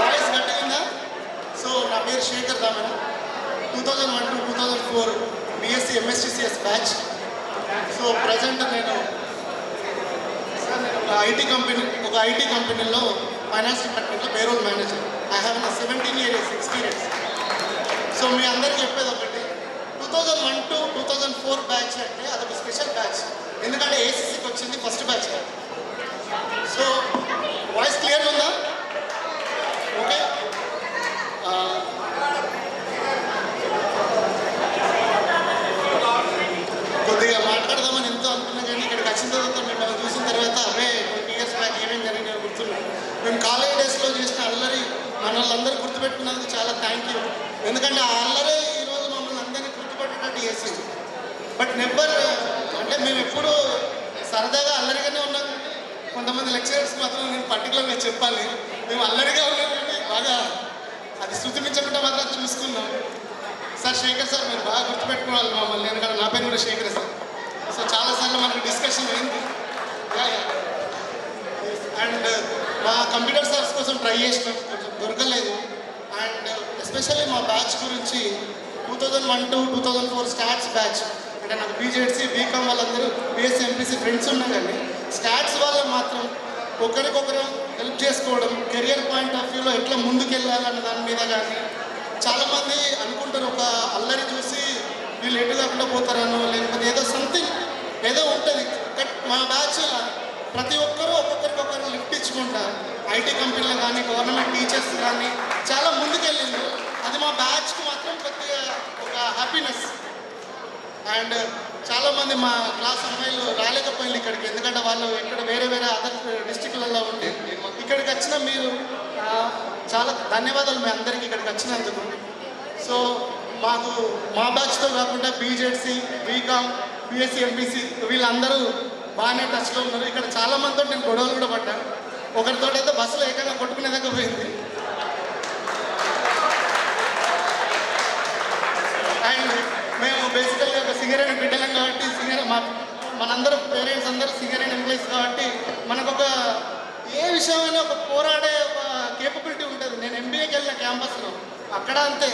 voice గట్టిగా. సో నా పేరు Shekar Damana, 2001 to 2004 BSc MSCCS batch. So present నేను ఒక ఐటీ కంపెనీలో ఫైనాన్స్ డిపార్ట్మెంట్లో payroll manager. I have 17 years experience. So మీ అందరికీ చెప్పేది ఒకటి, 2001 to 2004 బ్యాచ్ అంటే అదొక స్పెషల్ బ్యాచ్, ఎందుకంటే ఏసీసీకి వచ్చింది first batch. So voice clear ఉందా? ఓకే. కొద్దిగా మాట్లాడదామని ఎంతో అనుకున్నా కానీ ఇక్కడికి వచ్చిన తర్వాత మిమ్మల్ని చూసిన తర్వాత అవే 20 years బ్యాక్ ఏమేమి జరిగినా గుర్తున్నాను. మేము కాలేజ్ డేస్లో చేసిన అల్లరి మనల్ని అందరూ గుర్తుపెట్టుకున్నందుకు చాలా థ్యాంక్ యూ. ఎందుకంటే ఆ అల్లరే ఈరోజు మమ్మల్ని అందరినీ గుర్తుపెట్టేటట్టు చేసింది. బట్ నెవర్ అంటే మేము ఎప్పుడూ సరదాగా అల్లరిగానే ఉన్నాం. కొంతమంది లెక్చరర్స్ మాత్రం నేను పర్టికులర్గా చెప్పాలి, మేము అల్లరిగా ఉన్నాం కానీ బాగా అది శృతిమించకుండా మాత్రం చూసుకున్నాం. సార్ శేఖర్ సార్ మీరు బాగా గుర్తుపెట్టుకోవాలి మమ్మల్ని, ఎందుకంటే నా పేరు కూడా శేఖర్ సార్. సో చాలాసార్లు మనకు డిస్కషన్ అయింది. అండ్ మా కంప్యూటర్ సార్స్ కోసం ట్రై చేసినాం, కొంచెం దొరకలేదు. అండ్ ఎస్పెషల్లీ మా బ్యాచ్ గురించి 2001 to 2004 స్టాట్స్ బ్యాచ్ అంటే నాకు బీజెడ్సీ బీకామ్ వాళ్ళందరూ బీఎస్సీ ఎంపీసీ ఫ్రెండ్స్ ఉన్నారు, కానీ స్టాట్స్ వాళ్ళు మాత్రం ఒకరికొకరు హెల్ప్ చేసుకోవడం, కెరియర్ పాయింట్ ఆఫ్ వ్యూలో ఎట్లా ముందుకెళ్ళాలన్న దాని మీద కానీ చాలామంది అనుకుంటారు ఒక అల్లరి చూసి వీళ్ళు ఎటు కాకుండా పోతారనో, లేకపోతే ఏదో సంథింగ్ ఏదో ఉంటుంది. బట్ మా బ్యాచ్ ప్రతి ఒక్కరూ ఒక్కొక్కరికొకరు లిఫ్ట్ ఇచ్చుకుంటా ఐటీ కంపెనీలు కానీ గవర్నమెంట్ టీచర్స్ కానీ చాలా ముందుకెళ్ళింది. అది మా బ్యాచ్కి మాత్రం కొద్దిగా ఒక హ్యాపీనెస్. అండ్ చాలామంది మా క్లాస్ అమ్మాయిలు రాలేకపోయింది ఇక్కడికి, ఎందుకంటే వాళ్ళు ఇక్కడ వేరే వేరే అదర్ డిస్టిక్లలో ఉండి ఇక్కడికి వచ్చిన మీరు చాలా ధన్యవాదాలు మీ అందరికీ ఇక్కడికి వచ్చినందుకు. సో మాకు మా బ్యాచ్తో కాకుండా బీజెడ్సీ బీకామ్ బీఎస్సీ ఎంపీసీ వీళ్ళందరూ బాగానే టచ్లో ఉన్నారు. ఇక్కడ చాలామందితో నేను గొడవలు కూడా పడ్డాను, ఒకరితో అయితే బస్సులో ఏకంగా కొట్టుకునేదాకా పోయింది. అండ్ మేము బేసికల్గా ఒక సింగరేణి బిడ్డలం కాబట్టి మనందరూ పేరెంట్స్ అందరూ సింగరేణి ఎంప్లాయీస్ కాబట్టి మనకు ఒక ఏ విషయమైనా ఒక పోరాడే ఒక కేపబిలిటీ ఉంటుంది. నేను ఎంబీఏకి వెళ్ళిన క్యాంపస్లో అక్కడ అంతే,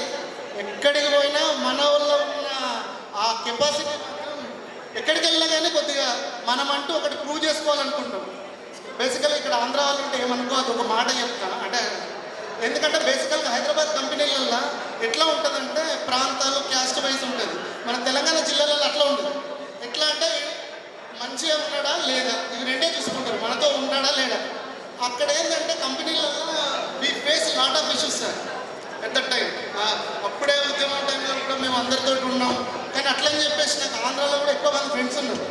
ఎక్కడికి పోయినా మన వల్ల ఉన్న ఆ కెపాసిటీ మాత్రం ఎక్కడికి వెళ్ళినా కానీ కొద్దిగా మనం అంటూ ఒకటి ప్రూవ్ చేసుకోవాలనుకుంటాం. బేసికల్గా ఇక్కడ ఆంధ్ర వాళ్ళు ఉంటే ఏమనుకోవద్దు, ఒక మాట చెప్తాను. అంటే ఎందుకంటే బేసికల్గా హైదరాబాద్ కంపెనీలలో ఎట్లా ఉంటుందంటే ప్రాంతాలు క్యాస్ట్ వైజ్ ఉంటుంది. మన తెలంగాణ జిల్లాలలో అట్లా ఉంటుంది. ఎట్లా అంటే మంచిగా ఉన్నాడా లేదా ఇవి రెండే చూసుకుంటారు, మనతో ఉన్నాడా లేడా. అక్కడ ఏంటంటే కంపెనీలలో we face lot of issues sir at that time. అప్పుడే ఉద్యమం టైంలో కూడా మేము అందరితో ఉన్నాం, కానీ అట్లని చెప్పేసి నాకు ఆంధ్రాలో కూడా ఎక్కువ మంది ఫ్రెండ్స్ ఉన్నారు.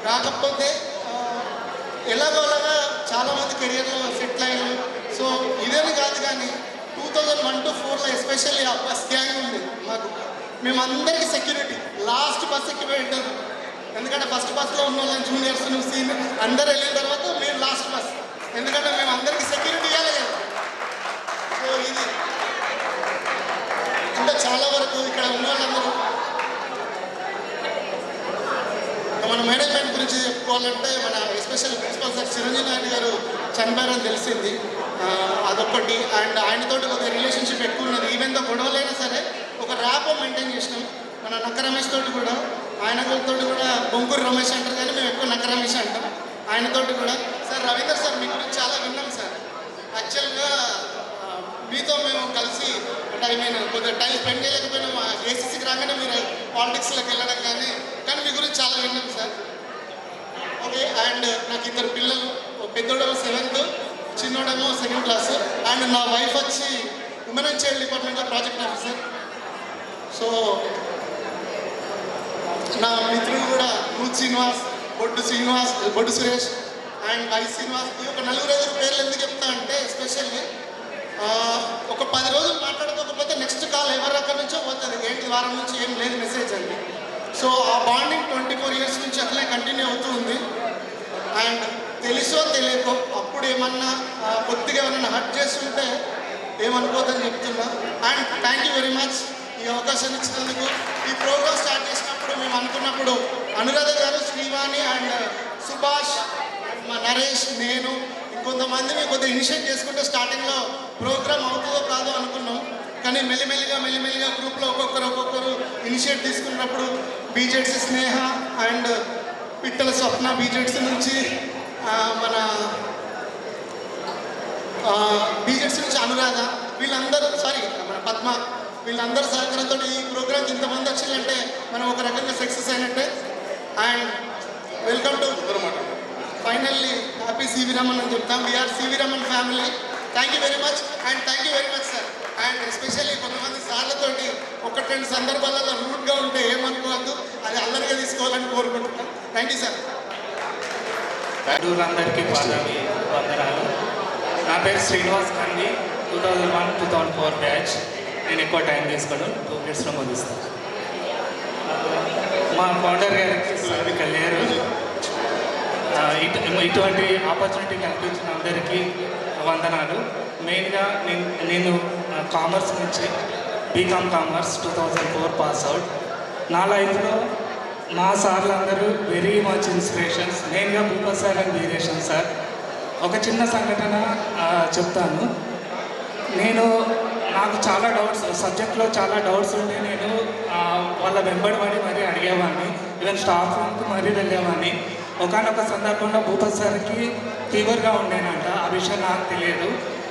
కాకపోతే ఎలాగోలాగా చాలామంది కెరియర్లో సెటిల్ అయ్యారు. సో ఇదేమి కాదు, కానీ 2001 to 2004లో ఎస్పెషల్లీ ఆ బస్ గ్యాంగ్ ఉంది మాకు. మేమందరికీ సెక్యూరిటీ లాస్ట్ బస్ ఎక్కి పెట్టారు, ఎందుకంటే ఫస్ట్ బస్లో ఉన్న వాళ్ళని జూనియర్స్ సీనియర్ అందరు వెళ్ళిన తర్వాత మేము లాస్ట్ బస్, ఎందుకంటే మేము అందరికీ సెక్యూరిటీ ఇవ్వాలి కదా. సో ఇది ఇంకా చాలా వరకు ఇక్కడ ఉన్న వాళ్ళందరూ మన మేనేజ్మెంట్ గురించి చెప్పుకోవాలంటే మన special principal sir Chiranjeevi Naidu garu చనిపోయారని తెలిసింది, అదొకటి. అండ్ ఆయనతోటి కొద్దిగా రిలేషన్షిప్ ఎక్కువ ఉన్నది. ఈవెన్ దో నక్క రమేష్ తోటి కూడా ఆయనతో కూడా బొంకూరు రమేష్ అంటారు కానీ మేము ఎక్కువ నక్క రమేష్ అంటాం. ఆయనతోటి కూడా సార్ రవీందర్ సార్ మీ గురించి చాలా విన్నాం సార్. యాక్చువల్గా మీతో మేము కలిసి అంటే ఐ మీన్ కొద్దిగా టైం స్పెండ్ చేయలేకపోయినాం. ఏసీసీకి రాగానే మీరు పాలిటిక్స్లోకి వెళ్ళడం కానీ మీ గురించి చాలా విన్నాం సార్. ఓకే, అండ్ నాకు 2 పిల్లలు, పెద్దోడేమో 7th, చిన్నోడేమో 2nd క్లాస్. అండ్ నా వైఫ్ వచ్చి ఉమెన్ అండ్ చైల్డ్ డిపార్ట్మెంట్లో ప్రాజెక్ట్ ఆఫీసర్. సో నా మిత్రులు కూడా Ruth Srinivas, Boddu Suresh and Y Srinivas. ఈ ఒక 4-5 పేర్లు ఎందుకు చెప్తా అంటే ఎస్పెషల్లీ ఒక 10 రోజులు మాట్లాడుకోకపోతే నెక్స్ట్ కాల్ ఎవరి రకం నుంచో పోతుంది. ఏంటి వారం నుంచి ఏం లేదు మెసేజ్ అండి. సో ఆ బాండింగ్ 24 years నుంచి అట్లే కంటిన్యూ అవుతూ ఉంది. అండ్ తెలుసో తెలియకో అప్పుడు ఏమన్నా కొద్దిగా ఏమన్నా హర్ట్ చేస్తుంటే ఏమనుకోదని చెప్తున్నా. And thank you very much ఈ అవకాశం ఇచ్చినందుకు. ఈ ప్రోగ్రామ్ స్టార్ట్ చేసినప్పుడు మేము అనుకున్నప్పుడు అనురాధ గారు, శ్రీవాణి అండ్ సుభాష్, మా నరేష్, నేను ఇంకొంతమందిని కొద్దిగా ఇనిషియేట్ చేసుకుంటే స్టార్టింగ్లో ప్రోగ్రామ్ అవుతుందో కాదో అనుకున్నాం. కానీ మెల్లిమెల్లిగా గ్రూప్లో ఒక్కొక్కరు ఇనిషియేట్ తీసుకున్నప్పుడు BZC Sneha and Pittala Swapna, BZC నుంచి మన బీజెడ్సీ నుంచి అనురాధ, వీళ్ళందరూ మన పద్మ, వీళ్ళందరూ సహకారంతో ఈ ప్రోగ్రామ్కి ఇంతమంది వచ్చిందంటే మనం ఒక రకంగా సక్సెస్ అయినట్టే. And welcome to finally happy CV Raman అని చెప్తాం. We are CV Raman family. Thank you very much and thank you very much sir. And especially కొంతమంది సార్లతోటి 1-2 సందర్భాలలో రూట్గా ఉంటే ఏమనుకోవద్దు, అది అల్లరిగా తీసుకోవాలని కోరుకుంటున్నాం. Thank you sir. అందరికీ పాదాభి వందనాలు. నా పేరు శ్రీనివాస్ కండి, 2001-2004 బ్యాచ్. నేను ఎక్కువ టైం తీసుకోవడం 2 minutesలో ముగిస్తాను. మా ఫౌండర్ గారికి సార్ కళ్యాణ్ ఇటువంటి ఆపర్చునిటీ కల్పించిన అందరికీ వందనాలు. మెయిన్గా నేను కామర్స్ నుంచి బీకామ్ కామర్స్ 2004 పాస్ అవుట్. నా లైఫ్లో మా సార్లు అందరూ వెరీ మచ్ ఇన్స్పిరేషన్స్. మెయిన్గా Bhupath sir and Veereshan sir. ఒక చిన్న సంఘటన చెప్తాను. నాకు చాలా డౌట్స్, సబ్జెక్ట్లో చాలా డౌట్స్ ఉంటే నేను వాళ్ళ వెంబడి మరీ అడిగేవాడిని. ఈవెన్ స్టాఫ్ రూమ్కి మరీ వెళ్ళేవాడిని. ఒకనొక సందర్భంలో భూపత్ సార్కి ఫీవర్గా ఉండేనంట. ఆ విషయం నాకు తెలియదు.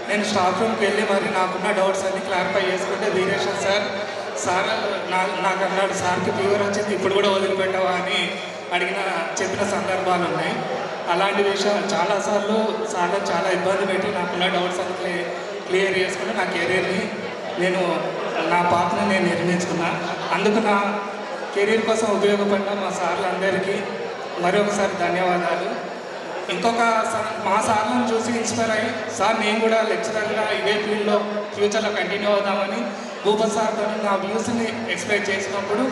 నేను స్టాఫ్ రూమ్కి వెళ్ళి మరి నాకున్న డౌట్స్ అన్ని క్లారిఫై చేసుకుంటే వీరేషన్ సార్ నాకు అన్నాడు, సార్కి ఫీవర్ వచ్చింది, ఇప్పుడు కూడా వదిలిపెట్టవా అని చెప్పిన సందర్భాలు ఉన్నాయి. అలాంటి విషయాలు చాలాసార్లు సార్లు చాలా ఇబ్బంది పెట్టి నాకున్న డౌట్స్ అన్ని క్లియర్ చేసుకుని నా కెరీర్ని నా పాత్రని నేను నిర్మించుకున్నా. అందుకు నా కెరీర్ కోసం ఉపయోగపడిన మా సార్లు అందరికీ మరొకసారి ధన్యవాదాలు. మా సార్లను చూసి ఇన్స్పైర్ అయ్యి సార్ నేను కూడా లెక్చరర్గా ఇదే ఫీల్డ్లో ఫ్యూచర్లో కంటిన్యూ అవుదామని భూపత్ సార్తో నా వ్యూస్ని ఎక్స్ప్లెయిన్ చేసినప్పుడు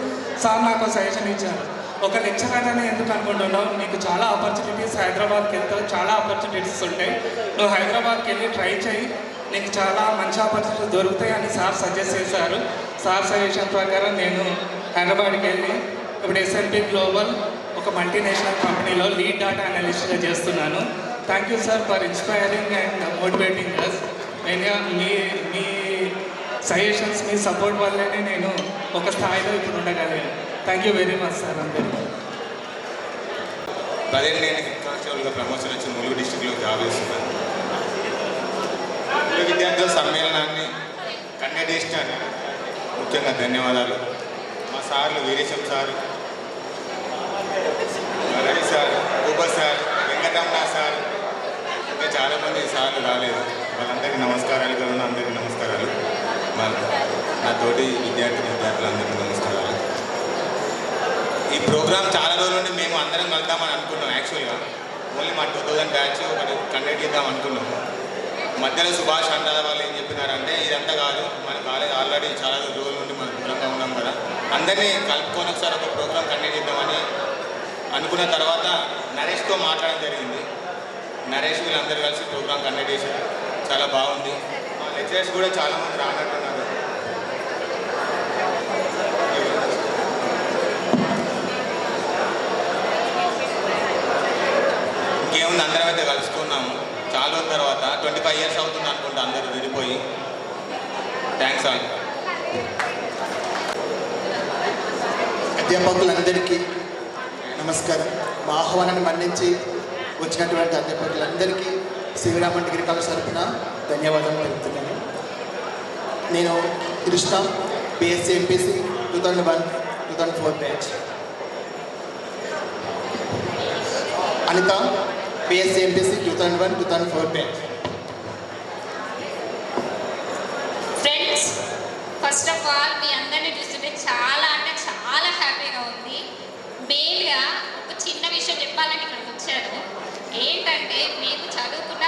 సార్ నాకు సజెషన్ ఇచ్చారు. ఒక లెక్చరర్ అని ఎందుకు అనుకుంటున్నావు, నీకు చాలా ఆపర్చునిటీస్ హైదరాబాద్కి వెళ్తావు, చాలా ఆపర్చునిటీస్ ఉంటాయి, నువ్వు హైదరాబాద్కి వెళ్ళి ట్రై చేయి, నీకు చాలా మంచి ఆపర్చునిటీస్ దొరుకుతాయి అని సార్ సజెస్ట్ చేశారు. సార్ సజెషన్ ప్రకారం నేను హైదరాబాద్కి వెళ్ళి ఇప్పుడు ఎస్ఎన్పి గ్లోబల్ ఒక మల్టీనేషనల్ కంపెనీలో లీడ్ డాటా అనలిస్ట్గా చేస్తున్నాను. Thank you sir for inspiring and motivating us. మెయిన్గా మీ సజెషన్స్, మీ సపోర్ట్ వల్లనే నేను ఒక స్థాయిలో ఇప్పుడు ఉండగలిగాను. Thank you very much sir అందరికీ. ప్రజెంట్ నేను కానిస్టేబుల్గా ప్రమోషన్ వచ్చి ములుగు డిస్టిక్లో జాబ్ చేస్తున్నాను. విద్యార్థుల సమ్మేళనాన్ని కండక్ట్ చేసిన ముఖ్యంగా ధన్యవాదాలు. మా సార్లు Veeresham sir, Ravi sir, Bhupath sir, Venkataramana sir, ఇంకా చాలామంది సార్లు రాలేదు. వాళ్ళందరికీ నమస్కారాలు. ఇక్కడ ఉన్న అందరికీ నమస్కారాలు. నా తోటి విద్యార్థులందరికీ నమస్కారాలు. ఈ ప్రోగ్రామ్ చాలా రోజుల నుండి మేము అందరం కలుద్దామని అనుకున్నాం. యాక్చువల్గా ఓన్లీ మా 2000 బ్యాచ్ ఒకటి కండక్ట్ చేద్దాం అనుకున్నాము. మధ్యలో సుభాష్ అంటారా వాళ్ళు ఏం చెప్పినారంటే ఇదంతా కాదు, మన కాలేజ్ ఆల్రెడీ చాలా రోజుల నుండి మనం దూరంగా ఉన్నాం కదా, అందరినీ కలుపుకొని ఒకసారి ఒక ప్రోగ్రామ్ కండక్ట్ చేద్దామని అనుకున్న తర్వాత నరేష్తో మాట్లాడడం జరిగింది. నరేష్ వీళ్ళందరూ కలిసి ప్రోగ్రామ్ కండక్ట్ చేశారు. చాలా బాగుంది. మా లెక్చరర్స్ కూడా చాలామంది రానట్టున్నారు. ఇంకేముంది, అందరం అయితే కలుసుకున్నాము చాలా రోజుల తర్వాత. 25 years అవుతుంది అనుకుంటా అందరూ విడిపోయి. Thanks all. అధ్యాపకులందరికీ నమస్కారం. మా ఆహ్వానాన్ని మన్నించి వచ్చినటువంటి అధ్యాపకులందరికీ శివరామన్ డిగ్రీ కాలేజ్ తరఫున ధన్యవాదాలు తెలుపుతున్నాను. నేను కృష్ణ BSc MPC 2001-2004 బ్యాచ్. అనిత BSc MPC 2001-2004 బ్యాచ్. ఫ్రెండ్స్, ఫస్ట్ ఆఫ్ ఆల్ మీ అందరినీ చూస్తుంటే చాలా అంటే చాలా హ్యాపీగా ఉంది. మెయిన్గా ఒక చిన్న విషయం చెప్పాలని ఇక్కడికి వచ్చాను. ఏంటంటే మేము చదువుకున్న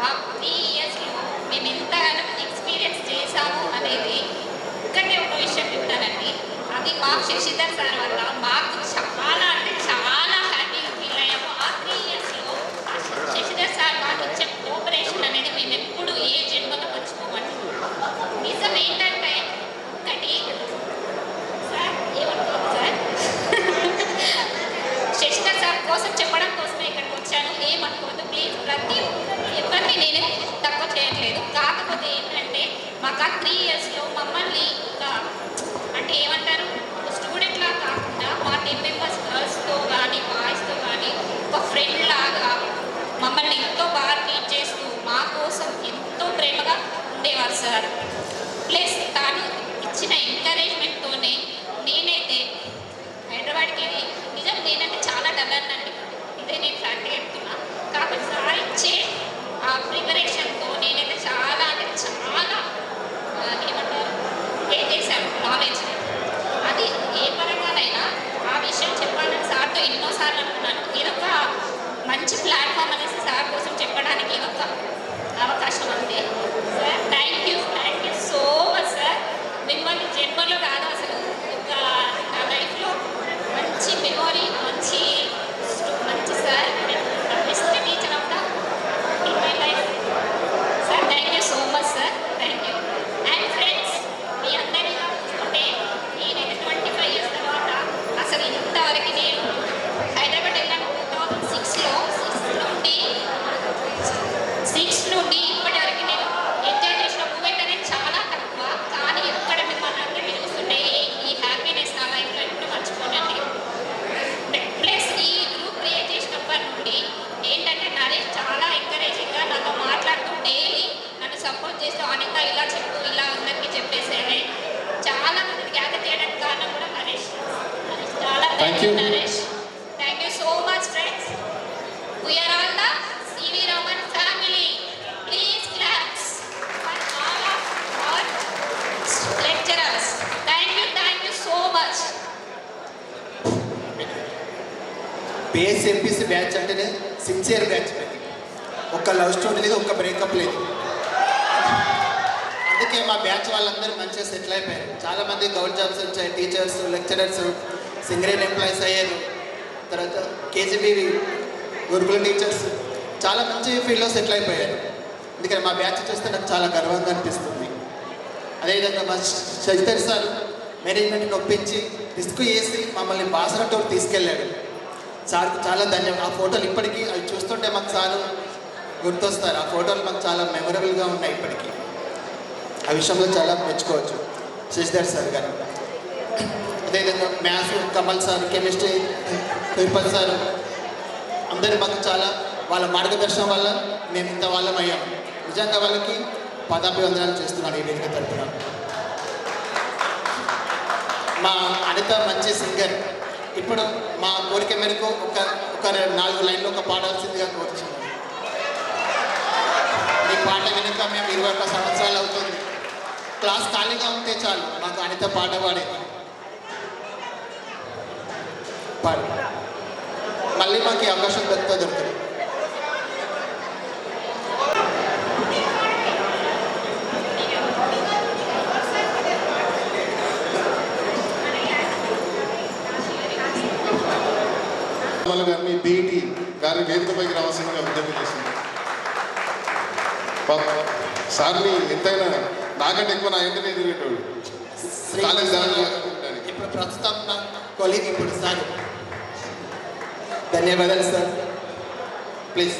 ఆ 3 ఇయర్స్లో మేము ఎంతగానో ఎక్స్పీరియన్స్ చేశాము అనేది ఒక్కటే ఒక విషయం చెప్తానండి. అది మా శశిధర్ సార్ వల్ల మాకు చాలా అంటే చాలా హ్యాపీగా ఫీల్ అయ్యాము. ఆ 3 ఇయర్స్లో శశిధర్ సార్ మాకు ఇచ్చే కోఆపరేషన్ అనేది మేము ఎప్పుడు ఏ జన్మలో మర్చిపోమండి. నిజం ఏంటంటే ఒకటి సార్ ఏమనుకోదు సార్, శశిధర్ సార్ కోసం చెప్పడం కోసమే ఇక్కడికి వచ్చాను. ఏమనుకోవద్దు ప్లీజ్. ప్రతి ఎవరిని నేను తక్కువ చేయట్లేదు. కాకపోతే ఏంటంటే మాకు ఆ 3 ఇయర్స్లో మమ్మల్ని ఒక అంటే ఏమంటారు స్టూడెంట్లా కాకుండా మా 10 మెంబర్స్ గర్ల్స్తో కానీ బాయ్స్తో కానీ ఒక ఫ్రెండ్ లాగా మమ్మల్ని ఎంతో బాగా ట్రీట్ చేస్తూ మా కోసం ఎంతో ప్రేమగా ఉండేవారు సార్. ప్లస్ తాను ఇచ్చిన ఎంకరేజ్మెంట్తోనే నేనైతే హైదరాబాద్కి వెళ్ళి నిజం నేనంటే చాలా డల్ అన్నాను. ఇదే నేను ఫ్యాక్ట్గా చెప్తున్నా. కాబట్టి సార్ ఇచ్చే ఆ ప్రిపరేషన్తో నేనైతే చాలా అంటే చాలా ఏమంటారు గెయిన్ చేశాను నాలెడ్జ్. అది ఏ పరంగానైనా ఆ విషయం చెప్పాలని సార్తో ఎన్నోసార్లు అనుకున్నాను. ఇదొక మంచి ప్లాట్ఫామ్ అనేసి సార్ కోసం చెప్పడానికి ఇదొక అవకాశం అంతే. Sir thank you so much sir. మిమ్మల్ని జన్మలో కాదు అసలు ఒక నా లైఫ్లో మంచి మెమొరీ మంచి sir best teacher of the in my life sir. Thank you so much sir. Thank you. And friends, మీ అందరినీ చూసుకుంటే నేనైతే 25 ఇయర్స్ తర్వాత అసలు ఇంతవరకు నేను హైదరాబాద్ వెళ్ళాను 2006లో. 6 నుండి ఇప్పటి వరకు నేను ఎంజాయ్ చేసిన మూమెంట్ అనేది చాలా తక్కువ. కానీ ఎక్కడ మిమ్మల్ని అందరినీ చూస్తుంటే ఈ హ్యాపీనెస్ నా లైఫ్లో ఎప్పుడు మర్చిపోనండి. ప్లస్ ఈ గ్రూప్ క్రియేట్ చేసినప్పటి నుండి ఏంటంటే నరేష్ చాలా ఎంకరేజింగ్గా నాతో మాట్లాడుతూ డైలీ నన్ను సపోర్ట్ చేస్తూ అనిత ఇలా చెప్పు ఇలా అందరికీ చెప్పేసేది. చాలా మందిని గ్యాదర్ చేయడానికి కారణం కూడా నరేష్. చాలా thank you Naresh. Thank you so much friends. We are all the CV Raman family. Please claps for all of our lecturers. Thank you so much. BSc MPC batch అంటేనే సిన్సియర్ బ్యాచ్. ఒక్క లవ్ స్టోరీ లేదు, ఒక్క బ్రేకప్ లేదు. అందుకే మా బ్యాచ్ వాళ్ళందరూ మంచిగా సెటిల్ అయిపోయారు. చాలామంది గవర్నమెంట్ జాబ్స్ వచ్చాయి, టీచర్స్, లెక్చరర్స్, సింగరేన్ ఎంప్లాయీస్ అయ్యారు. తర్వాత KGB గురుకుల టీచర్స్ చాలా మంచి ఫీల్డ్లో సెటిల్ అయిపోయారు. అందుకని మా బ్యాచ్ చూస్తే నాకు చాలా గర్వంగా అనిపిస్తుంది. అదేవిధంగా మా శశిధర్ సార్ మేనేజ్మెంట్ని ఒప్పించి రిస్క్ చేసి మమ్మల్ని బాసర టూర్ తీసుకెళ్ళాడు. సార్కి చాలా ధన్యవాదాలు. ఆ ఫోటోలు ఇప్పటికీ అవి చూస్తుంటే మాకు సార్ గుర్తొస్తారు. ఆ ఫోటోలు మాకు చాలా మెమొరబుల్గా ఉన్నాయి ఇప్పటికీ. ఆ విషయంలో చాలా మెచ్చుకోవచ్చు శశిధర్ సార్ గారు. అదేవిధంగా maths Kamal sir, chemistry Tirupati sir అందరూ మాకు చాలా వాళ్ళ మార్గదర్శనం వల్ల మేము ఇంత వాళ్ళం అయ్యాం. నిజంగా వాళ్ళకి పదాభివందనాలు చేస్తున్నాను ఈ వేదిక తరఫున. మా అనిత మంచి సింగర్. ఇప్పుడు మా కోరిక మేరకు ఒక 4 లైన్లు ఒక పాడాల్సిందిగా కోరుచున్నాను. ఈ పాట వెనుక మేము 21 సంవత్సరాలు అవుతుంది. క్లాస్ ఖాళీగా ఉంటే చాలు మాకు అనిత పాట పాడేది. పాడు మళ్ళీ మాకు ఈ అవకాశం దొరుకుతుంది. గారిని BET గారి వేదికపైకి రావాల్సిందిగా విజ్ఞప్తి చేస్తుంది. సార్ని ఎంతైనా నాకంటే ఎక్కువ నా ఎంటనే ఎదురేటోడు. ఇప్పుడు ప్రస్తుతం నా కొలీగ్ ఇప్పుడు సార్. ధన్యవాదాలు sir. Please.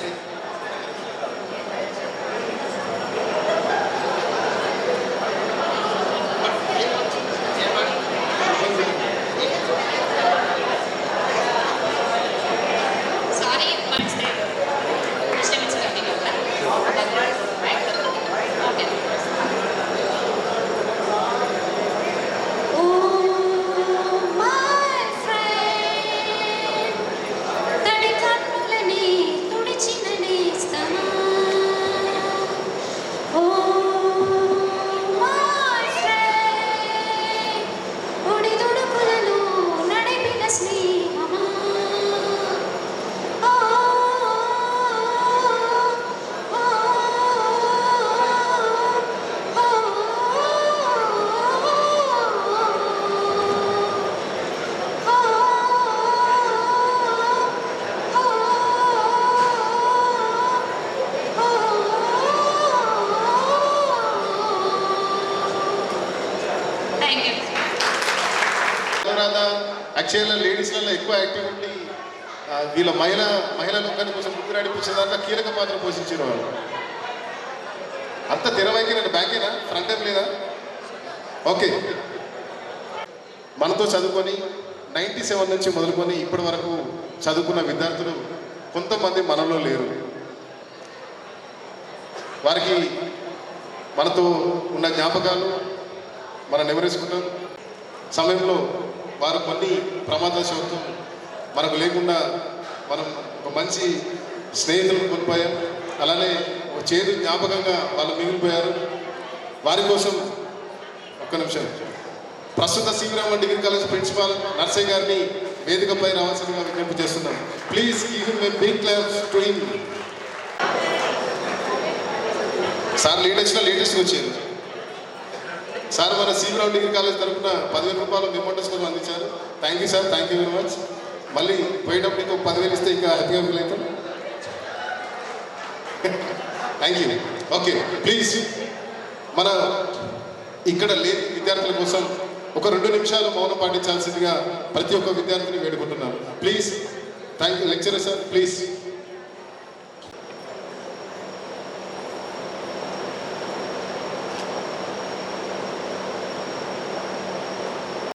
Thank you. Anuradha యాక్చువల్గా లేడీస్లలో ఎక్కువ యాక్టివ్ ఉండి వీళ్ళ మహిళా లోకాన్ని కొంచెం ముందు నడిపించే దాంట్లో కీలక పాత్ర పోషించారు వాళ్ళు. అంత తెరవైకి నేను బ్యాకేనా, ఫ్రంట్ ఏం లేదా? ఓకే, మనతో చదువుకొని 97 నుంచి మొదలుకొని ఇప్పటి వరకు చదువుకున్న విద్యార్థులు కొంతమంది మనలో లేరు. వారికి మనతో ఉన్న జ్ఞాపకాలు మనం నెమరేసుకుంటాం. సమయంలో వారు కొన్ని ప్రమాదవశాత్తు మనకు లేకుండా మనం ఒక మంచి స్నేహితులను కోల్పోయాం. అలానే ఒక చేదు జ్ఞాపకంగా వాళ్ళు మిగిలిపోయారు. వారి కోసం ఒక్క నిమిషం ప్రస్తుత CV Raman degree college principal Narsaiah గారిని వేదికపై రావాల్సిందిగా విజ్ఞప్తి చేస్తున్నాం. Please give him a big claps to him. Sir లేటెస్ట్గా వచ్చారు. సార్ మన సివి రామన్ డిగ్రీ కాలేజ్ తరఫున 10,000 రూపాయలు మెమోంటస్ కోసం అందించారు. Thank you sir, thank you very much. మళ్ళీ పోయేటప్పుడు ఇంకో 10,000 ఇస్తే ఇంకా హ్యాపీగా ఫీల్ అవుతాం. Thank you. ఓకే, ప్లీజ్ మన ఇక్కడ లేని విద్యార్థుల కోసం ఒక 2 నిమిషాలు మౌనం పాటించాల్సిందిగా ప్రతి ఒక్క విద్యార్థిని వేడుకుంటున్నాను. Please. Thank you lecturer sir, please.